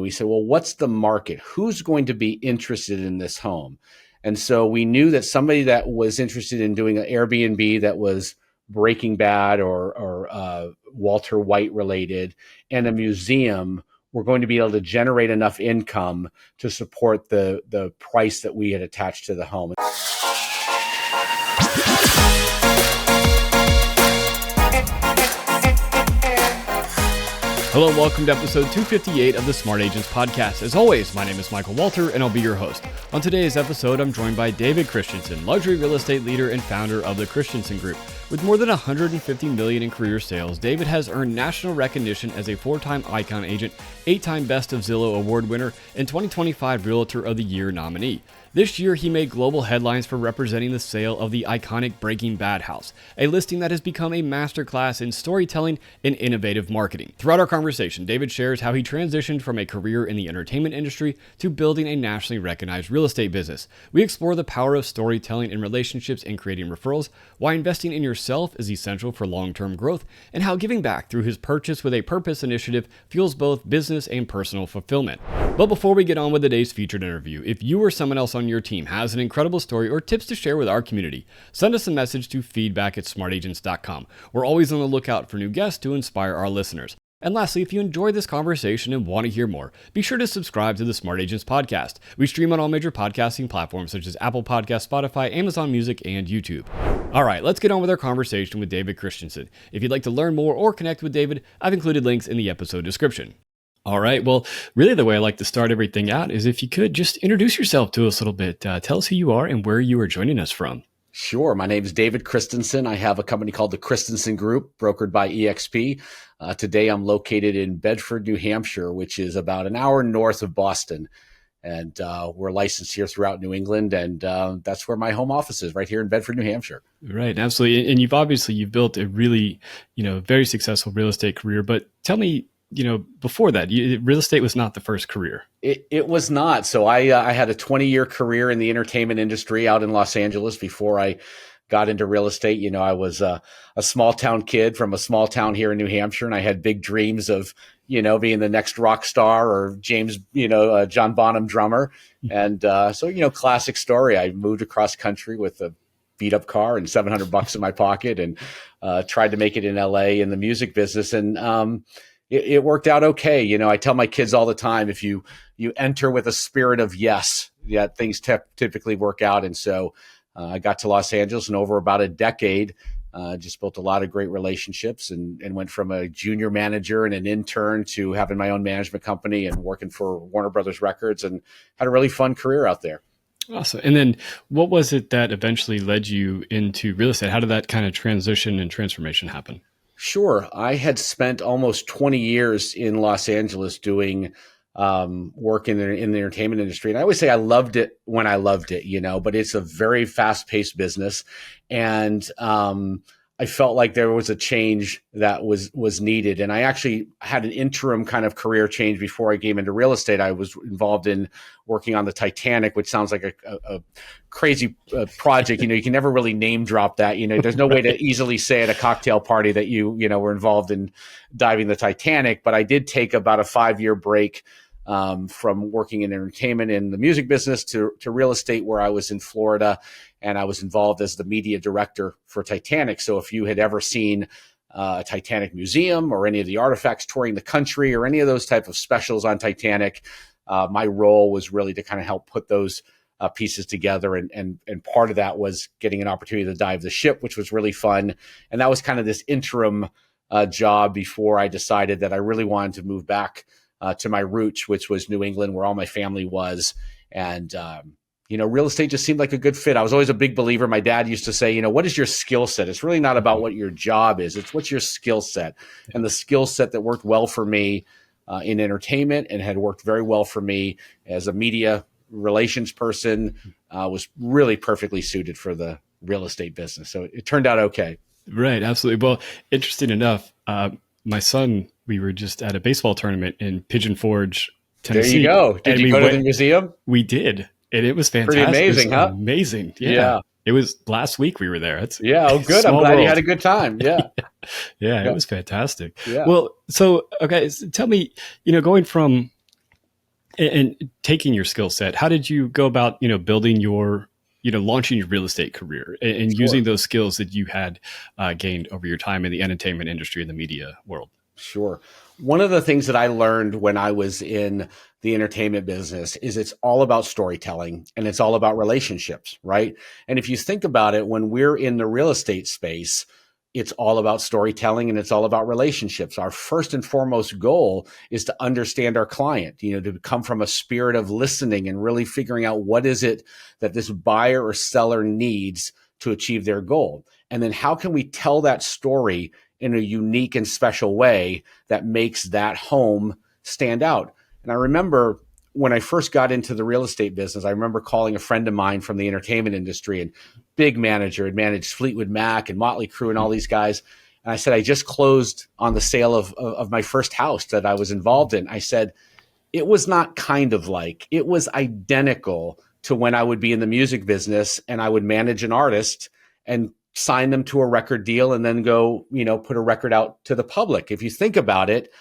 We said, well, what's the market? Who's going to be interested in this home? And so we knew that somebody that was interested in doing an Airbnb that was Breaking Bad or Walter White related, and a museum were going to be able to generate enough income to support the price that we had attached to the home. Hello and welcome to episode 258 of the Smart Agents Podcast. As always, my name is Michael Walter and I'll be your host. On today's episode, I'm joined by David Christensen, luxury real estate leader and founder of the Christensen Group. With more than $150 million in career sales, David has earned national recognition as a 4-time Icon agent, 8-time Best of Zillow award winner, and 2025 Realtor of the Year nominee. This year, he made global headlines for representing the sale of the iconic Breaking Bad house, a listing that has become a masterclass in storytelling and innovative marketing. Throughout our conversation, David shares how he transitioned from a career in the entertainment industry to building a nationally recognized real estate business. We explore the power of storytelling in relationships and creating referrals, why investing in yourself is essential for long-term growth, and how giving back through his Purchase with a Purpose initiative fuels both business and personal fulfillment. But before we get on with today's featured interview, if you or someone else on your team has an incredible story or tips to share with our community, send us a message to feedback@smartagents.com. We're always on the lookout for new guests to inspire our listeners. And lastly, if you enjoyed this conversation and want to hear more, be sure to subscribe to the Smart Agents Podcast. We stream on all major podcasting platforms such as Apple Podcasts, Spotify, Amazon Music, and YouTube. All right, let's get on with our conversation with David Christensen. If you'd like to learn more or connect with David, I've included links in the episode description. All right, well, really the way I like to start everything out is if you could just introduce yourself to us a little bit. Tell us who you are and where you are joining us from. Sure. My name is David Christensen. I have a company called the Christensen Group, brokered by EXP. Today, I'm located in Bedford, New Hampshire, which is about an hour north of Boston. And we're licensed here throughout New England. And that's where my home office is, right here in Bedford, New Hampshire. Right. Absolutely. And you've built a really, very successful real estate career. But tell me, before that, real estate was not the first career. It was not. So I had a 20-year career in the entertainment industry out in Los Angeles before I got into real estate. I was a small town kid from a small town here in New Hampshire, and I had big dreams of, being the next rock star or James, John Bonham drummer. And so, classic story. I moved across country with a beat up car and $700 in my pocket and tried to make it in LA in the music business. And it worked out okay. I tell my kids all the time, if you enter with a spirit of yes, things typically work out. And so I got to Los Angeles, and over about a decade, just built a lot of great relationships and went from a junior manager and an intern to having my own management company and working for Warner Brothers Records, and had a really fun career out there. Awesome. And then what was it that eventually led you into real estate? How did that kind of transition and transformation happen? Sure. I had spent almost 20 years in Los Angeles doing work in the entertainment industry. And I always say I loved it when I loved it, but it's a very fast-paced business. And I felt like there was a change that was needed. And I actually had an interim kind of career change before I came into real estate. I was involved in working on the Titanic, which sounds like a crazy project. You can never really name drop that. There's no way to easily say at a cocktail party that you were involved in diving the Titanic. But I did take about a 5-year break from working in entertainment in the music business to real estate, where I was in Florida, and I was involved as the media director for Titanic. So if you had ever seen a Titanic museum or any of the artifacts touring the country or any of those type of specials on Titanic, my role was really to kind of help put those pieces together. And part of that was getting an opportunity to dive the ship, which was really fun. And that was kind of this interim job before I decided that I really wanted to move back to my roots, which was New England, where all my family was. And, real estate just seemed like a good fit. I was always a big believer. My dad used to say, what is your skill set? It's really not about what your job is. It's what's your skill set. And the skill set that worked well for me in entertainment and had worked very well for me as a media relations person was really perfectly suited for the real estate business. So it turned out okay. Right. Absolutely. Well, interesting enough, my son, we were just at a baseball tournament in Pigeon Forge, Tennessee. There you go. Did you go to the museum? We did. And it was fantastic. Pretty amazing, huh? Amazing. Yeah. It was last week we were there. Oh, good. I'm glad you had a good time. Yeah. Yeah, it was fantastic. Yeah. Well, so, okay, so tell me, going from And taking your skill set, how did you go about, building your, launching your real estate career and Sure. using those skills that you had gained over your time in the entertainment industry and the media world? Sure. One of the things that I learned when I was in the entertainment business is it's all about storytelling and it's all about relationships, right? And if you think about it, when we're in the real estate space, it's all about storytelling and it's all about relationships. Our first and foremost goal is to understand our client, to come from a spirit of listening and really figuring out what is it that this buyer or seller needs to achieve their goal. And then how can we tell that story in a unique and special way that makes that home stand out? And I remember when I first got into the real estate business, I remember calling a friend of mine from the entertainment industry and big manager, had managed Fleetwood Mac and Motley Crue and all these guys. And I said, I just closed on the sale of my first house that I was involved in. I said, it was not kind of like, it was identical to when I would be in the music business and I would manage an artist and sign them to a record deal and then go, put a record out to the public. If you think about it,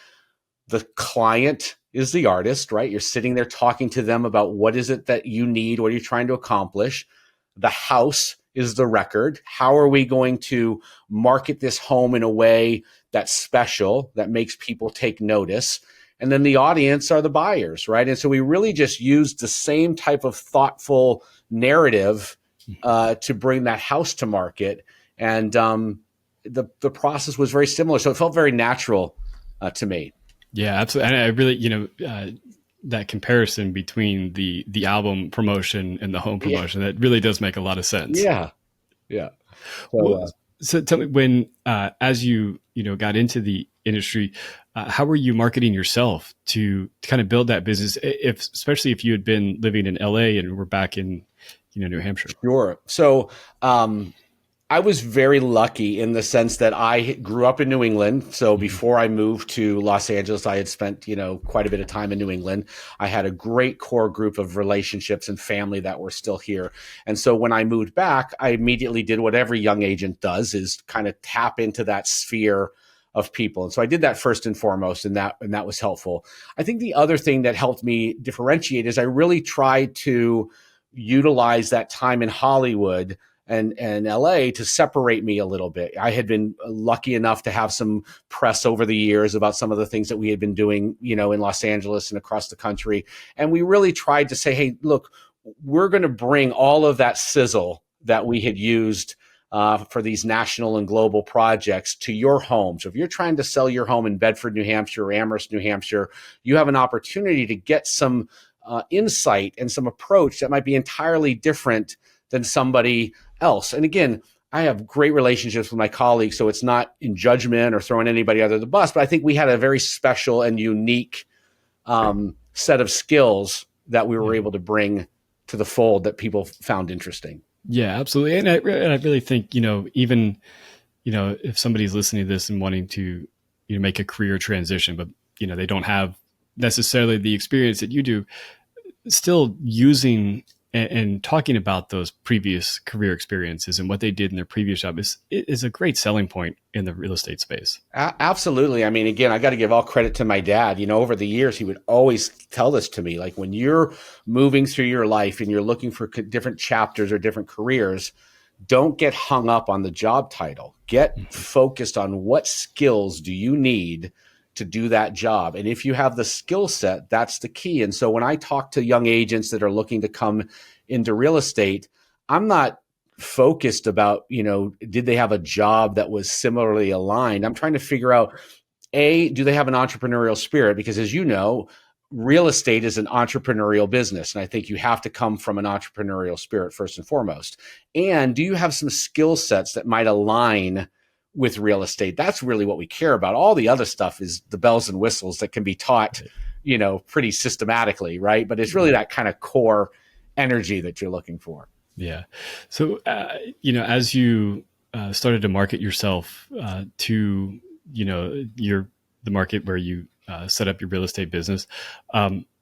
the client is the artist, right? You're sitting there talking to them about what is it that you need? What are you trying to accomplish? The house is the record. How are we going to market this home in a way that's special, that makes people take notice? And then the audience are the buyers, right? And so we really just used the same type of thoughtful narrative to bring that house to market. And the process was very similar. So it felt very natural to me. Yeah, absolutely. And I really, that comparison between the album promotion and the home promotion, that really does make a lot of sense. Yeah. Yeah. So tell me, when as you got into the industry, how were you marketing yourself to kind of build that business, especially if you had been living in LA and were back in New Hampshire? Sure. So I was very lucky in the sense that I grew up in New England. So before I moved to Los Angeles, I had spent, quite a bit of time in New England. I had a great core group of relationships and family that were still here. And so when I moved back, I immediately did what every young agent does, is kind of tap into that sphere of people. And so I did that first and foremost, and that was helpful. I think the other thing that helped me differentiate is I really tried to utilize that time in Hollywood and LA to separate me a little bit. I had been lucky enough to have some press over the years about some of the things that we had been doing, in Los Angeles and across the country. And we really tried to say, hey, look, we're going to bring all of that sizzle that we had used for these national and global projects to your home. So if you're trying to sell your home in Bedford, New Hampshire, or Amherst, New Hampshire, you have an opportunity to get some insight and some approach that might be entirely different than somebody else. And again, I have great relationships with my colleagues, so it's not in judgment or throwing anybody under the bus, but I think we had a very special and unique set of skills that we were able to bring to the fold that people found interesting. Yeah, absolutely. And I really think, even, if somebody's listening to this and wanting to, make a career transition, but, they don't have necessarily the experience that you do, still using and talking about those previous career experiences and what they did in their previous job is a great selling point in the real estate space. Absolutely. I mean, again, I got to give all credit to my dad. Over the years, he would always tell this to me, like when you're moving through your life and you're looking for different chapters or different careers, don't get hung up on the job title. Get focused on what skills do you need to do that job. And if you have the skill set, that's the key. And so when I talk to young agents that are looking to come into real estate, I'm not focused about, did they have a job that was similarly aligned? I'm trying to figure out, do they have an entrepreneurial spirit? Because as you know, real estate is an entrepreneurial business. And I think you have to come from an entrepreneurial spirit first and foremost. And do you have some skill sets that might align with real estate? That's really what we care about. All the other stuff is the bells and whistles that can be taught, pretty systematically, right? But it's really that kind of core energy that you're looking for. Yeah. So, as you started to market yourself to, the market where you set up your real estate business,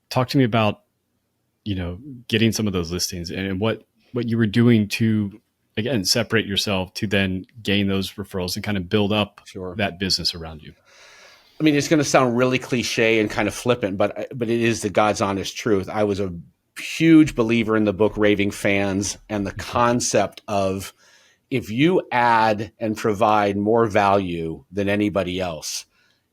talk to me about, getting some of those listings and what you were doing to, again, separate yourself to then gain those referrals and kind of build up that business around you. I mean, it's going to sound really cliche and kind of flippant, but it is the God's honest truth. I was a huge believer in the book Raving Fans and the concept of if you add and provide more value than anybody else,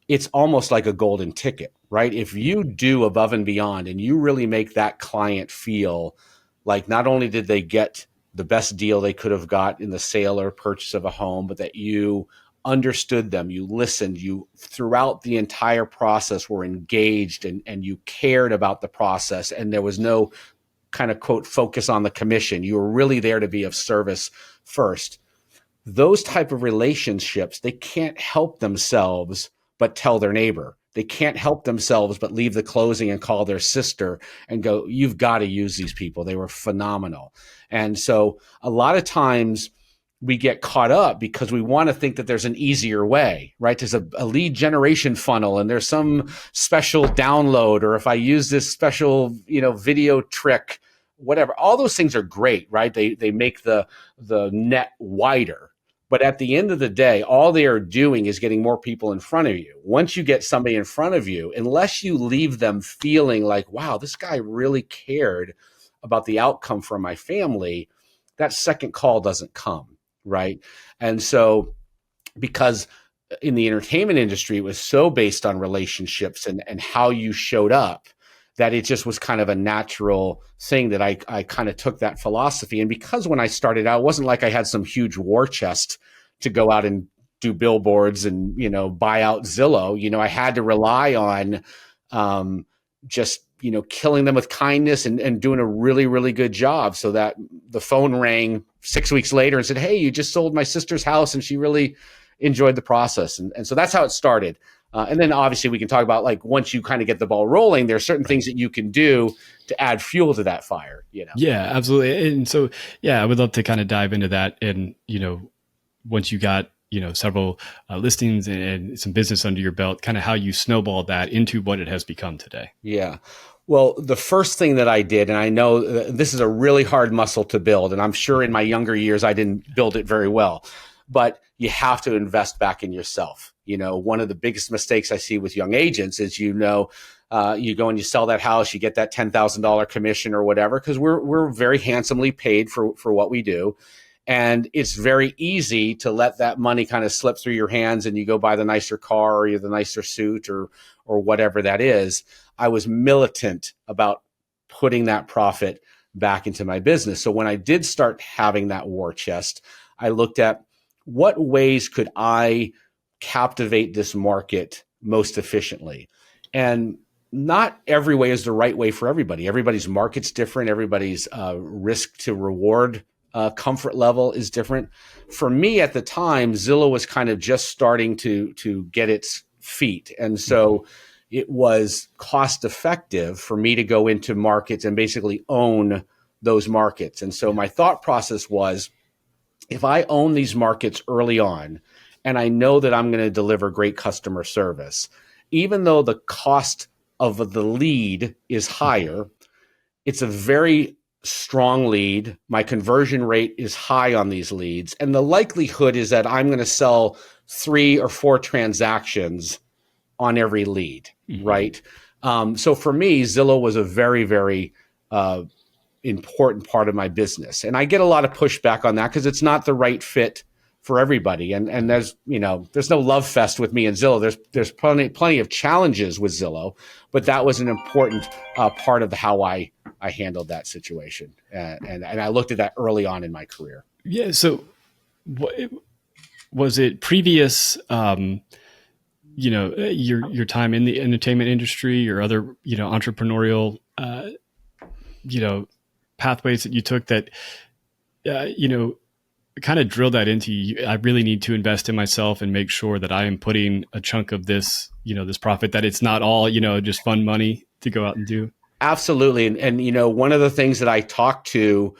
it's almost like a golden ticket, right? If you do above and beyond and you really make that client feel like not only did they get the best deal they could have got in the sale or purchase of a home, but that you understood them, you listened, you throughout the entire process were engaged and you cared about the process, and there was no kind of quote focus on the commission. You were really there to be of service first. Those type of relationships, they can't help themselves but tell their neighbor. They can't help themselves but leave the closing and call their sister and go, you've got to use these people. They were phenomenal. And so a lot of times we get caught up because we want to think that there's an easier way, right? There's a lead generation funnel and there's some special download, or if I use this special, video trick, whatever, all those things are great, right? They make the net wider. But at the end of the day, all they are doing is getting more people in front of you. Once you get somebody in front of you, unless you leave them feeling like, wow, this guy really cared about the outcome for my family, that second call doesn't come, right? And so because in the entertainment industry, it was so based on relationships and how you showed up, that it just was kind of a natural thing that I kind of took that philosophy. And because when I started out, it wasn't like I had some huge war chest to go out and do billboards and, buy out Zillow. I had to rely on just, killing them with kindness and doing a really, really good job, so that the phone rang 6 weeks later and said, hey, you just sold my sister's house and she really enjoyed the process. And so that's how it started. And then obviously we can talk about, like, once you kind of get the ball rolling, there are certain things that you can do to add fuel to that fire, Yeah, absolutely. And so, I would love to kind of dive into that. And, once you got, several listings and some business under your belt, kind of how you snowballed that into what it has become today. Yeah. Well, the first thing that I did, and I know this is a really hard muscle to build, and I'm sure in my younger years, I didn't build it very well, but you have to invest back in yourself. One of the biggest mistakes I see with young agents is, you go and you sell that house, you get that $10,000 commission or whatever, because we're very handsomely paid for what we do. And it's very easy to let that money kind of slip through your hands and you go buy the nicer car or the nicer suit or whatever that is. I was militant about putting that profit back into my business. So when I did start having that war chest, I looked at what ways could I captivate this market most efficiently. And not every way is the right way for everybody. Everybody's market's different. Everybody's risk to reward comfort level is different. For me at the time, Zillow was kind of just starting to get its feet. And so it was cost effective for me to go into markets and basically own those markets. And so my thought process was, if I own these markets early on, and I know that I'm going to deliver great customer service, even though the cost of the lead is higher, it's a very strong lead. My conversion rate is high on these leads. And the likelihood is that I'm going to sell 3 or 4 transactions on every lead, right? So for me, Zillow was a very, very important part of my business. And I get a lot of pushback on that because it's not the right fit for everybody. And there's no love fest with me and Zillow. There's plenty of challenges with Zillow, but that was an important part of how I handled that situation. And I looked at that early on in my career. Yeah. So was it previous, your time in the entertainment industry or other, entrepreneurial, pathways that you took that, kind of drill that into you? I really need to invest in myself and make sure that I am putting a chunk of this, this profit, that it's not all, just fun money to go out and do. Absolutely. And one of the things that I talk to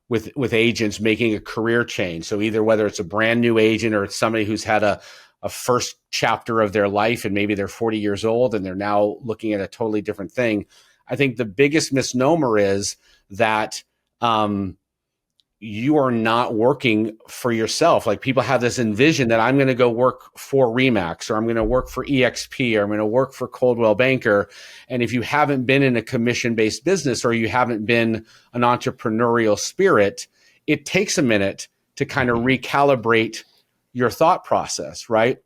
with agents making a career change, so either whether it's a brand new agent or it's somebody who's had a first chapter of their life and maybe they're 40 years old and they're now looking at a totally different thing. I think the biggest misnomer is that, you are not working for yourself. Like people have this envision that I'm going to go work for Remax, or I'm going to work for EXP, or I'm going to work for Coldwell Banker. And if you haven't been in a commission-based business, or you haven't been an entrepreneurial spirit, it takes a minute to kind of recalibrate your thought process, right?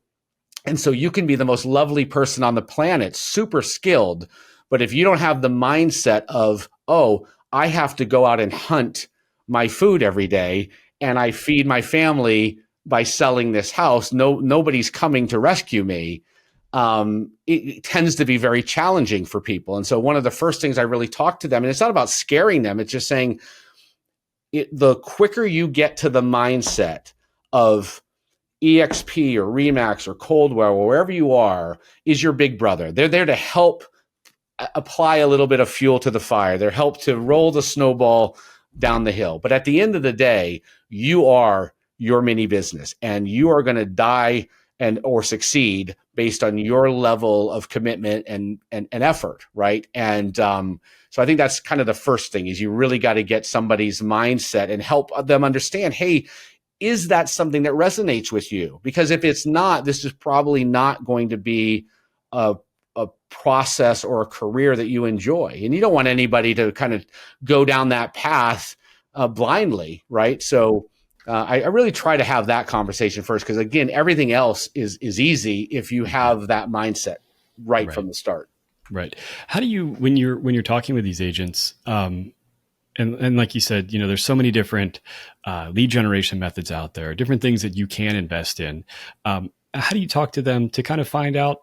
And so you can be the most lovely person on the planet, super skilled, but if you don't have the mindset of, oh, I have to go out and hunt my food every day, and I feed my family by selling this house, nobody's coming to rescue me. It tends to be very challenging for people. And so one of the first things I really talk to them, and it's not about scaring them, it's just saying the quicker you get to the mindset of EXP or Remax or Coldwell or wherever you are is your big brother. They're there to help apply a little bit of fuel to the fire. They're help to roll the snowball down the hill. But at the end of the day, you are your mini business, and you are going to die or succeed based on your level of commitment and effort, right? And so I think that's kind of the first thing, is you really got to get somebody's mindset and help them understand, hey, is that something that resonates with you? Because if it's not, this is probably not going to be a process or a career that you enjoy. And you don't want anybody to kind of go down that path blindly, right? So I really try to have that conversation first, because again, everything else is easy if you have that mindset right from the start. Right. How do you, when you're talking with these agents, and like you said, there's so many different lead generation methods out there, different things that you can invest in. How do you talk to them to kind of find out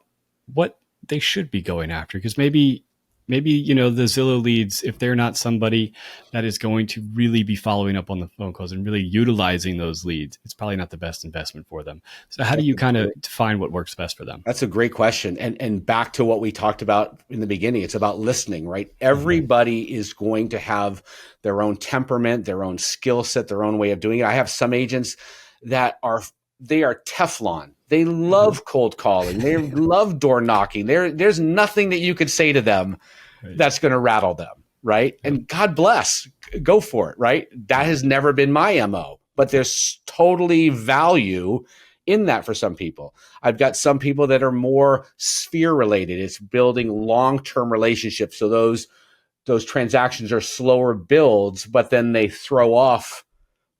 what they should be going after? Because maybe the Zillow leads, if they're not somebody that is going to really be following up on the phone calls and really utilizing those leads, it's probably not the best investment for them. So how do you kind of define what works best for them? That's a great question. And back to what we talked about in the beginning, it's about listening, right? Everybody is going to have their own temperament, their own skill set, their own way of doing it. I have some agents that are Teflon. They love cold calling. They love door knocking. There's nothing that you could say to them that's going to rattle them, right? And God bless, go for it, right? That has never been my MO, but there's totally value in that for some people. I've got some people that are more sphere related. It's building long-term relationships. So those transactions are slower builds, but then they throw off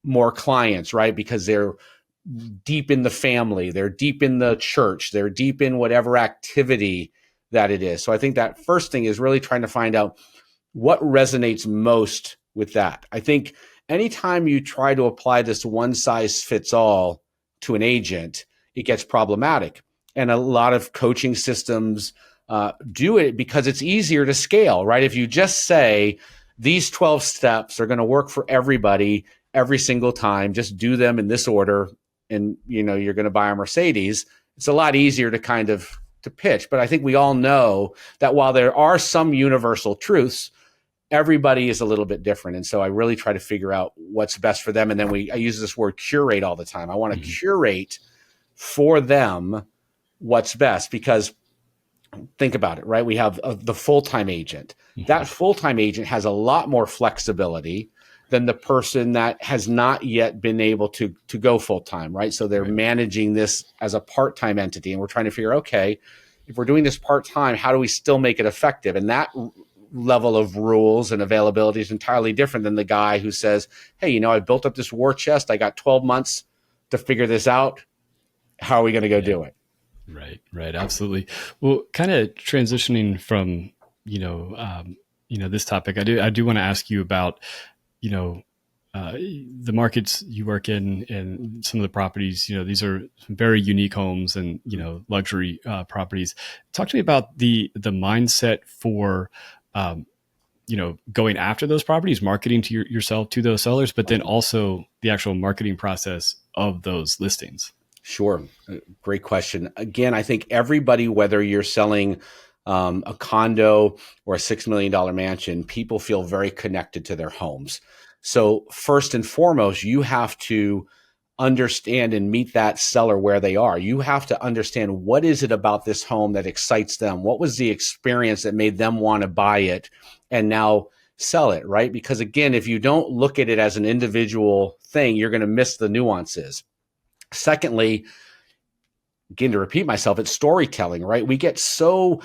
more clients, right? Because they're deep in the family, they're deep in the church, they're deep in whatever activity that it is. So I think that first thing is really trying to find out what resonates most with that. I think anytime you try to apply this one size fits all to an agent, it gets problematic. And a lot of coaching systems do it because it's easier to scale, right? If you just say these 12 steps are going to work for everybody every single time, just do them in this order, and you're going to buy a Mercedes, it's a lot easier to pitch. But I think we all know that while there are some universal truths, everybody is a little bit different. And so I really try to figure out what's best for them. And then I use this word curate all the time. I want to curate for them what's best, because think about it, right? We have the full-time agent. That full-time agent has a lot more flexibility than the person that has not yet been able to go full-time, right? So they're managing this as a part-time entity, and we're trying to figure, okay, if we're doing this part-time, how do we still make it effective? And that level of rules and availability is entirely different than the guy who says, hey, I built up this war chest. I got 12 months to figure this out. How are we going to go do it? Right. Absolutely. Well, kind of transitioning from, this topic, I do want to ask you about, the markets you work in and some of the properties. These are very unique homes and, luxury properties. Talk to me about the mindset for, going after those properties, marketing to yourself to those sellers, but then also the actual marketing process of those listings. Sure. Great question. Again, I think everybody, whether you're selling a condo or a $6 million mansion, people feel very connected to their homes. So first and foremost, you have to understand and meet that seller where they are. You have to understand, what is it about this home that excites them? What was the experience that made them want to buy it? And now sell it, right? Because again, if you don't look at it as an individual thing, you're going to miss the nuances. Secondly, again, to repeat myself, it's storytelling, right? We can get so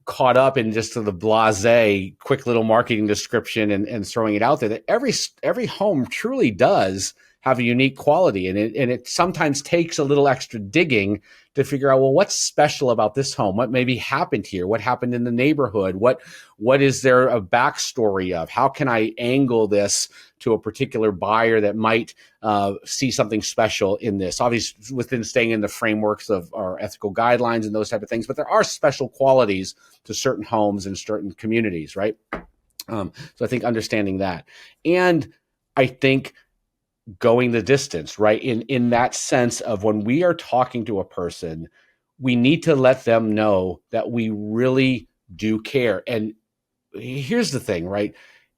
caught up in just the blasé, quick little marketing description and throwing it out there that every home truly does have a unique quality, and it sometimes takes a little extra digging to figure out, well, what's special about this home? What maybe happened here? What happened in the neighborhood? What is there a backstory of? How can I angle this to a particular buyer that might see something special in this? Obviously, within staying in the frameworks of our ethical guidelines and those type of things, but there are special qualities to certain homes and certain communities, right? So I think understanding that, and I think going the distance, right? In that sense of when we are talking to a person, we need to let them know that we really do care. And here's the thing, right?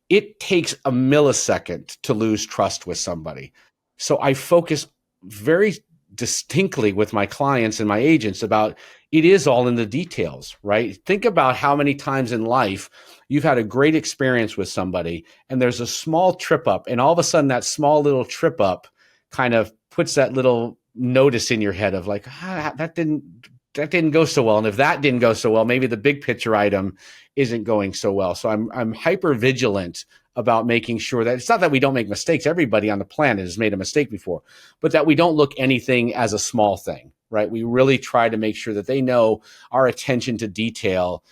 It takes a millisecond to lose trust with somebody. So I focus very distinctly with my clients and my agents about it is all in the details, right? Think about how many times in life you've had a great experience with somebody and there's a small trip up, and all of a sudden that small little trip up kind of puts that little notice in your head of like, that didn't go so well. And if that didn't go so well, maybe the big picture item isn't going so well. So I'm hyper vigilant about making sure that it's not that we don't make mistakes. Everybody on the planet has made a mistake before, but that we don't look anything as a small thing, right? We really try to make sure that they know our attention to detail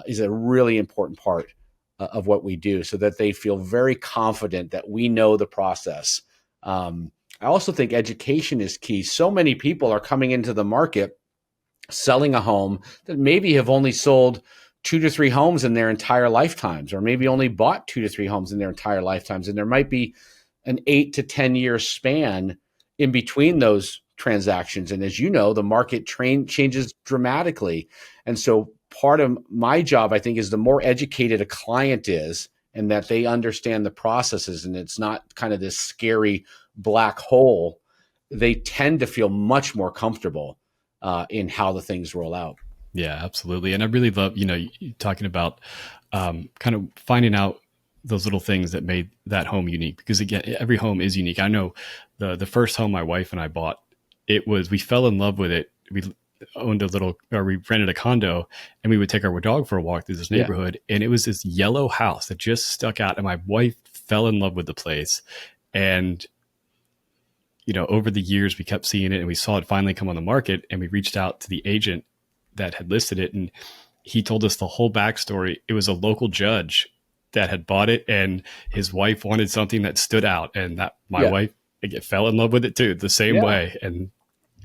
is a really important part of what we do, so that they feel very confident that we know the process. I also think education is key. So many people are coming into the market selling a home that maybe have only sold 2 to 3 homes in their entire lifetimes, or maybe only bought 2 to 3 homes in their entire lifetimes. And there might be an 8 to 10 year span in between those transactions. And as you know, the market changes dramatically. And so part of my job, I think, is the more educated a client is and that they understand the processes and it's not kind of this scary black hole, they tend to feel much more comfortable in how the things roll out. Yeah, absolutely. And I really love, you talking about kind of finding out those little things that made that home unique, because again, every home is unique. I know the first home my wife and I bought, we fell in love with it. We rented a condo, and we would take our dog for a walk through this neighborhood. Yeah. And it was this yellow house that just stuck out. And my wife fell in love with the place. And over the years, we kept seeing it, and we saw it finally come on the market, and we reached out to the agent that had listed it, and he told us the whole backstory. It was a local judge that had bought it, and his wife wanted something that stood out, and that my wife fell in love with it too, the same way. And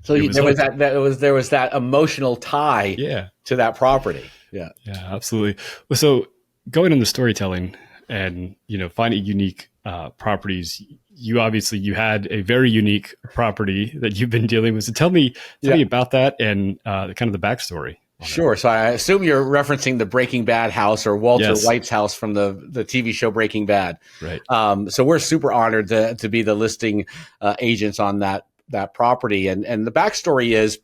so there was that emotional tie to that property. Yeah, absolutely. So going on the storytelling and finding unique properties, you had a very unique property that you've been dealing with. So tell me about that and kind of the backstory. Sure. So I assume you're referencing the Breaking Bad house, or Walter White's house from the TV show Breaking Bad. Right. So we're super honored to be the listing agents on that property. And the backstory is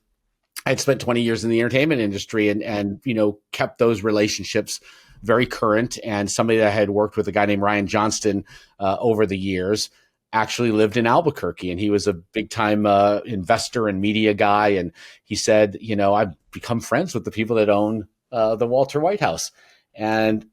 I'd spent 20 years in the entertainment industry and kept those relationships very current. And somebody that I had worked with, a guy named Ryan Johnston, over the years, actually lived in Albuquerque, and he was a big time investor and media guy. And he said, I've become friends with the people that own the Walter White house. And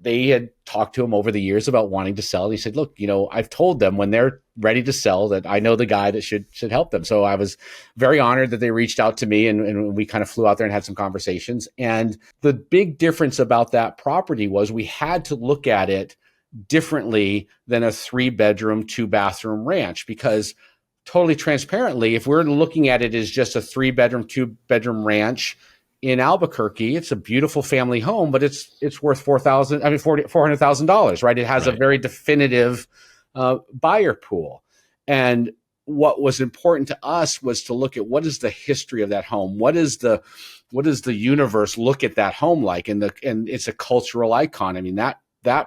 they had talked to him over the years about wanting to sell. And he said, look, I've told them when they're ready to sell that I know the guy that should help them. So I was very honored that they reached out to me, and we kind of flew out there and had some conversations. And the big difference about that property was we had to look at it differently than a 3-bedroom, 2-bathroom ranch, because totally transparently, if we're looking at it as just a 3-bedroom, 2-bedroom ranch in Albuquerque, it's a beautiful family home, but it's worth $400,000, right? It has a very definitive buyer pool. And what was important to us was to look at what is the history of that home, what is the universe look at that home like, and it's a cultural icon. I mean, that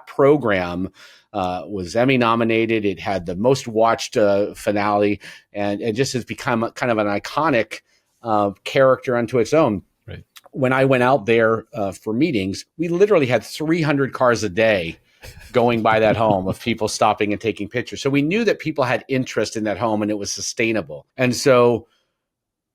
program was Emmy nominated. It had the most watched finale, and just has become kind of an iconic character unto its own. Right. when I went out there for meetings, we literally had 300 cars a day going by that home of people stopping and taking pictures. So we knew that people had interest in that home and it was sustainable. And so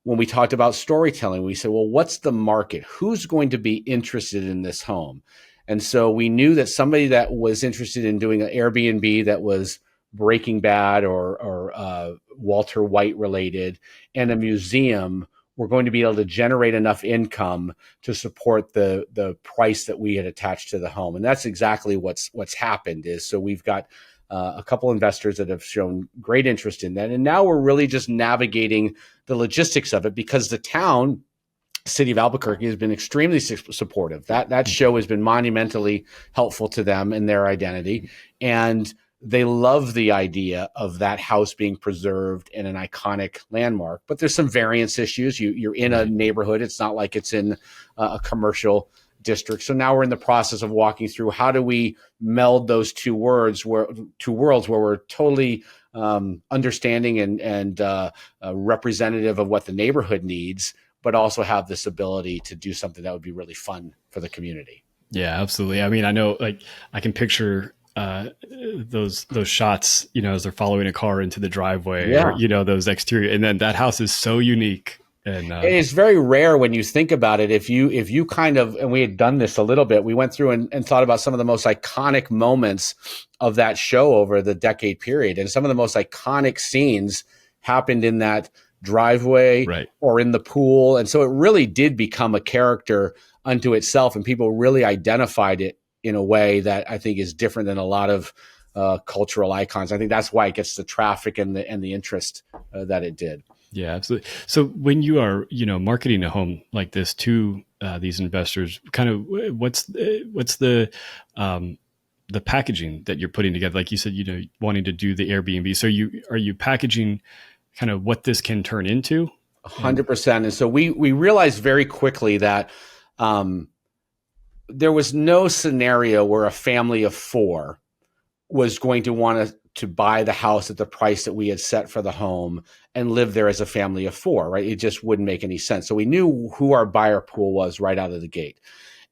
when we talked about storytelling, we said, well, what's the market? Who's going to be interested in this home? And so we knew that somebody that was interested in doing an Airbnb that was Breaking Bad or Walter White related, and a museum were going to be able to generate enough income to support the price that we had attached to the home. And that's exactly what's happened. Is so we've got a couple investors that have shown great interest in that. And now we're really just navigating the logistics of it, because the town, city of Albuquerque, has been extremely supportive. That show has been monumentally helpful to them and their identity. And they love the idea of that house being preserved in an iconic landmark. But there's some variance issues. You're in a neighborhood. It's not like it's in a commercial district. So now we're in the process of walking through how do we meld those two worlds where we're totally understanding and representative of what the neighborhood needs, but also have this ability to do something that would be really fun for the community. Yeah, absolutely. I mean, I know, like, I can picture those shots, as they're following a car into the driveway, or those exterior, and then that house is so unique. And it's very rare when you think about it. If you kind of, and we had done this a little bit, we went through and thought about some of the most iconic moments of that show over the decade period. And some of the most iconic scenes happened in that driveway or in the pool. And so it really did become a character unto itself, and people really identified it in a way that I think is different than a lot of cultural icons. I think that's why it gets the traffic and the interest that it did. Yeah, absolutely. So when you are, marketing a home like this to these investors, kind of what's the packaging that you're putting together? Like you said, wanting to do the Airbnb. So are you packaging kind of what this can turn into? 100%. And so we realized very quickly that there was no scenario where a family of four was going to want to buy the house at the price that we had set for the home and live there as a family of four, right? It just wouldn't make any sense. So we knew who our buyer pool was right out of the gate.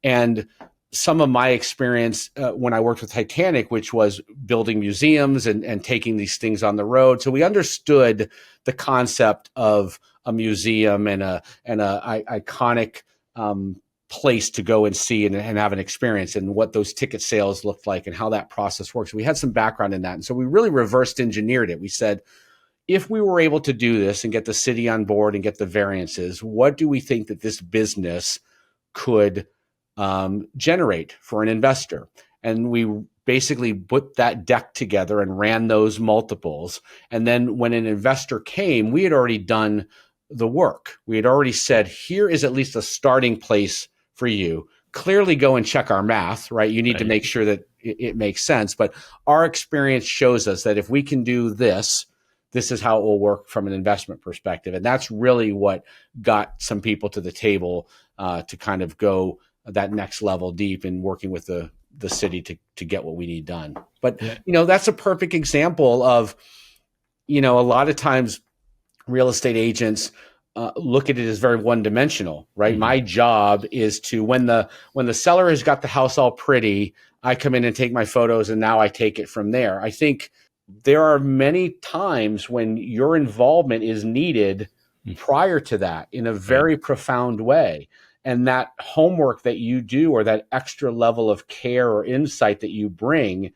And some of my experience when I worked with Titanic, which was building museums and taking these things on the road. So we understood the concept of a museum and a iconic place to go and see and have an experience, and what those ticket sales looked like and how that process works. We had some background in that. And so we really reversed engineered it. We said, if we were able to do this and get the city on board and get the variances, what do we think that this business could generate for an investor? And we basically put that deck together and ran those multiples. And then when an investor came, we had already done the work. We had already said, here is at least a starting place for you. Clearly go and check our math, right? You need to make sure that it makes sense. But our experience shows us that if we can do this, this is how it will work from an investment perspective. And that's really what got some people to the table to kind of go that next level deep in working with the city to get what we need done. But, that's a perfect example of, a lot of times real estate agents look at it as very one-dimensional, right? Mm-hmm. My job is to, when the seller has got the house all pretty, I come in and take my photos, and now I take it from there. I think there are many times when your involvement is needed prior to that in a very profound way. And that homework that you do, or that extra level of care or insight that you bring,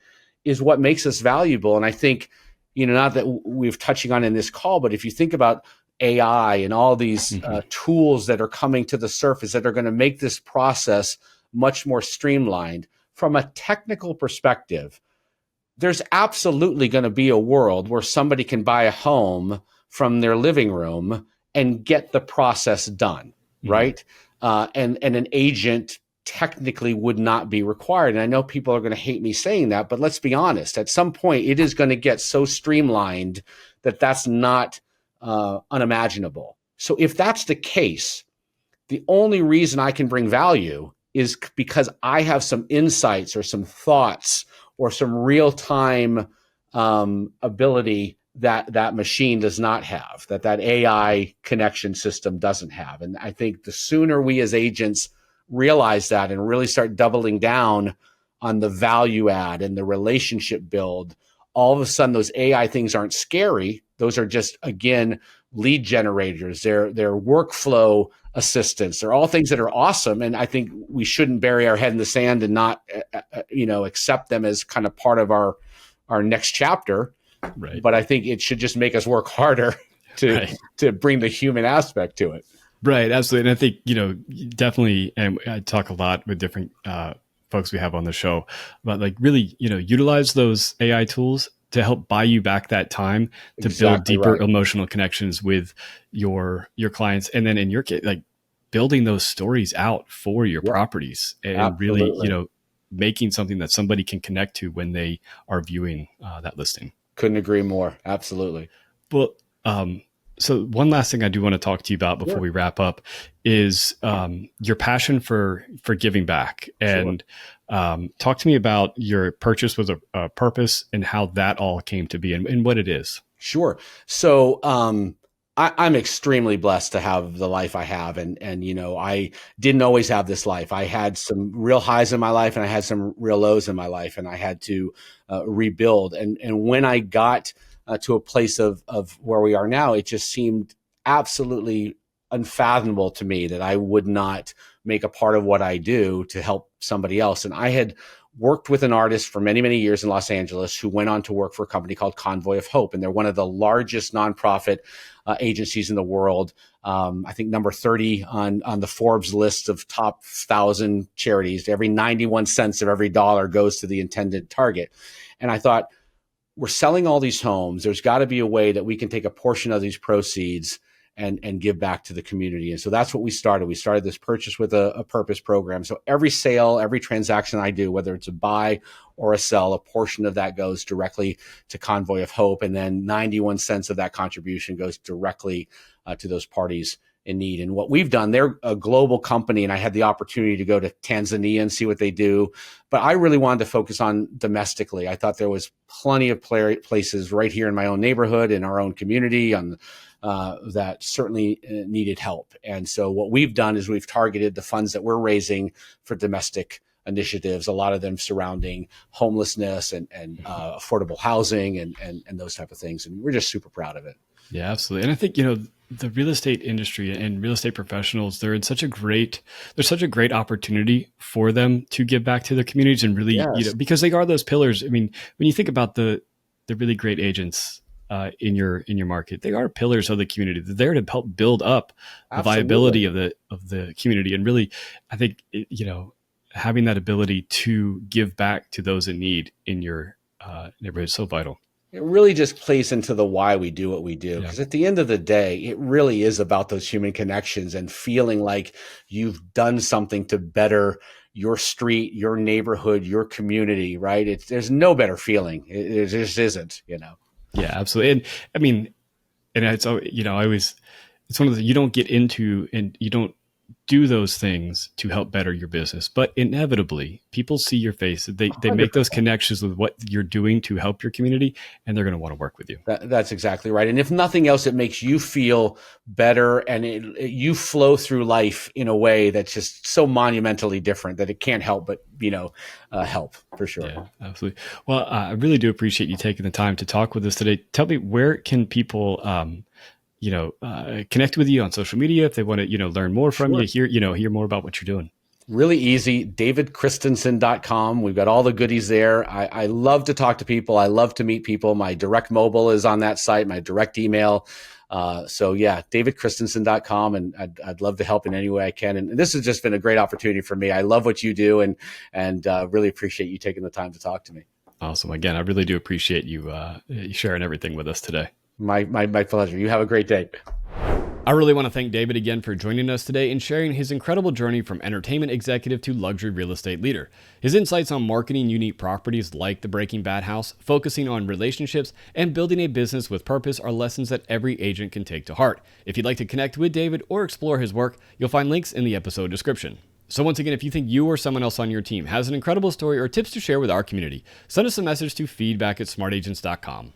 is what makes us valuable. And I think, not that we're touching on in this call, but if you think about AI and all these tools that are coming to the surface that are going to make this process much more streamlined from a technical perspective, there's absolutely going to be a world where somebody can buy a home from their living room and get the process done, right? And an agent technically would not be required. And I know people are going to hate me saying that, but let's be honest. At some point, it is going to get so streamlined that that's not unimaginable. So if that's the case, the only reason I can bring value is because I have some insights or some thoughts or some real-time ability that machine does not have, that AI connection system doesn't have. And I think the sooner we as agents realize that and really start doubling down on the value add and the relationship build, all of a sudden those AI things aren't scary. Those are just, again, lead generators. They're workflow assistants. They're all things that are awesome. And I think we shouldn't bury our head in the sand and not, accept them as kind of part of our next chapter. Right. But I think it should just make us work harder to bring the human aspect to it. Right. Absolutely. And I think, definitely, and I talk a lot with different folks we have on the show about like really, utilize those AI tools to help buy you back that time to build deeper emotional connections with your clients. And then in your case, like building those stories out for your properties and really, making something that somebody can connect to when they are viewing that listing. Couldn't agree more. Absolutely. Well, so one last thing I do want to talk to you about before we wrap up is your passion for giving back, and talk to me about your purchase with a purpose and how that all came to be and what it is. Sure. So I'm extremely blessed to have the life I have, and I didn't always have this life. I had some real highs in my life, and I had some real lows in my life, and I had to rebuild. And when I got to a place of where we are now, it just seemed absolutely unfathomable to me that I would not make a part of what I do to help somebody else. And I had worked with an artist for many, many years in Los Angeles who went on to work for a company called Convoy of Hope. And they're one of the largest nonprofit agencies in the world. I think number 30 on the Forbes list of top 1,000 charities. Every 91 cents of every dollar goes to the intended target. And I thought, we're selling all these homes. There's got to be a way that we can take a portion of these proceeds and give back to the community. And so that's what we started. We started this purchase with a purpose program. So every sale, every transaction I do, whether it's a buy or a sell, a portion of that goes directly to Convoy of Hope. And then 91 cents of that contribution goes directly to those parties in need. And what we've done, they're a global company, and I had the opportunity to go to Tanzania and see what they do. But I really wanted to focus on domestically. I thought there was plenty of places right here in my own neighborhood, in our own community, that certainly needed help. And so what we've done is we've targeted the funds that we're raising for domestic initiatives, a lot of them surrounding homelessness and affordable housing and those type of things. And we're just super proud of it. Yeah, absolutely. And I think, the real estate industry and real estate professionals, there's such a great opportunity for them to give back to their communities and really, because they are those pillars. I mean, when you think about the really great agents in your market, they are pillars of the community. They're there to help build up the viability of the community. And really, I think, having that ability to give back to those in need in your neighborhood is so vital. It really just plays into the why we do what we do. Because at the end of the day, it really is about those human connections and feeling like you've done something to better your street, your neighborhood, your community, right? There's no better feeling. It just isn't, Yeah, absolutely. And I mean, and it's, it's one of the, you don't get into and you don't do those things to help better your business, but inevitably people see your face. They make those connections with what you're doing to help your community, and they're going to want to work with you. That's exactly right. And if nothing else, it makes you feel better, and you flow through life in a way that's just so monumentally different that it can't help but, help for sure. Yeah, absolutely. Well, I really do appreciate you taking the time to talk with us today. Tell me, where can people, connect with you on social media if they want to, learn more from you, hear more about what you're doing? Really easy. DavidChristensen.com. We've got all the goodies there. I love to talk to people. I love to meet people. My direct mobile is on that site, my direct email. DavidChristensen.com. And I'd love to help in any way I can. And this has just been a great opportunity for me. I love what you do and really appreciate you taking the time to talk to me. Awesome. Again, I really do appreciate you sharing everything with us today. My pleasure. You have a great day. I really want to thank David again for joining us today and sharing his incredible journey from entertainment executive to luxury real estate leader. His insights on marketing unique properties like the Breaking Bad house, focusing on relationships, and building a business with purpose are lessons that every agent can take to heart. If you'd like to connect with David or explore his work, you'll find links in the episode description. So once again, if you think you or someone else on your team has an incredible story or tips to share with our community, send us a message to feedback@smartagents.com.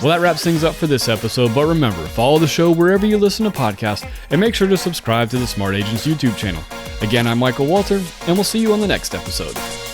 Well, that wraps things up for this episode, but remember, follow the show wherever you listen to podcasts, and make sure to subscribe to the Smart Agents YouTube channel. Again, I'm Michael Walter, and we'll see you on the next episode.